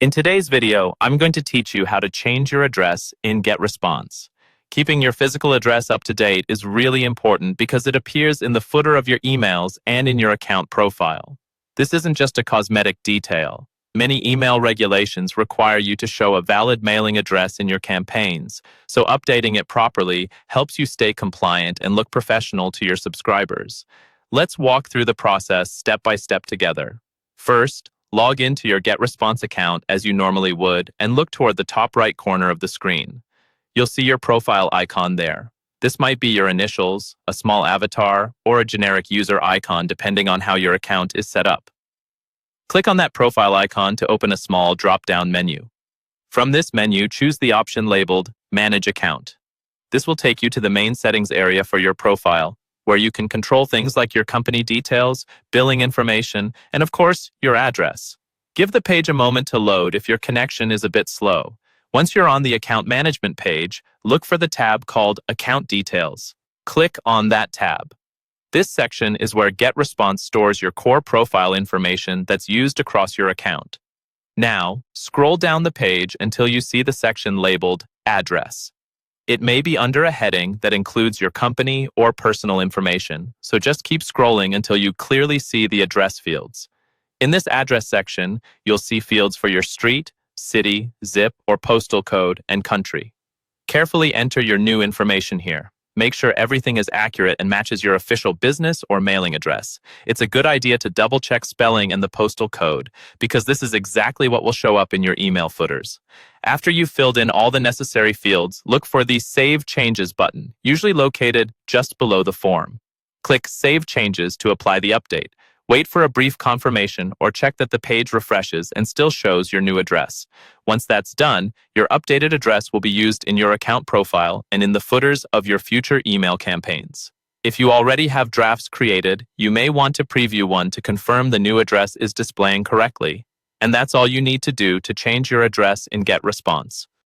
In today's video, I'm going to teach you how to change your address in Getresponse. Keeping your physical address up to date is really important because it appears in the footer of your emails and in your account profile. This isn't just a cosmetic detail. Many email regulations require you to show a valid mailing address in your campaigns, so updating it properly helps you stay compliant and look professional to your subscribers. Let's walk through the process step by step together. First, log into your Getresponse account as you normally would and look toward the top right corner of the screen. You'll see your profile icon there. This might be your initials, a small avatar, or a generic user icon depending on how your account is set up. Click on that profile icon to open a small drop-down menu. From this menu, choose the option labeled Manage Account. This will take you to the main settings area for your profile, where you can control things like your company details, billing information, and of course, your address. Give the page a moment to load if your connection is a bit slow. Once you're on the account management page, look for the tab called Account Details. Click on that tab. This section is where Getresponse stores your core profile information that's used across your account. Now, scroll down the page until you see the section labeled Address. It may be under a heading that includes your company or personal information, so just keep scrolling until you clearly see the address fields. In this address section, you'll see fields for your street, city, zip, or postal code, and country. Carefully enter your new information here. Make sure everything is accurate and matches your official business or mailing address. It's a good idea to double-check spelling and the postal code, because this is exactly what will show up in your email footers. After you've filled in all the necessary fields, look for the Save Changes button, usually located just below the form. Click Save Changes to apply the update. Wait for a brief confirmation or check that the page refreshes and still shows your new address. Once that's done, your updated address will be used in your account profile and in the footers of your future email campaigns. If you already have drafts created, you may want to preview one to confirm the new address is displaying correctly. And that's all you need to do to change your address in Getresponse.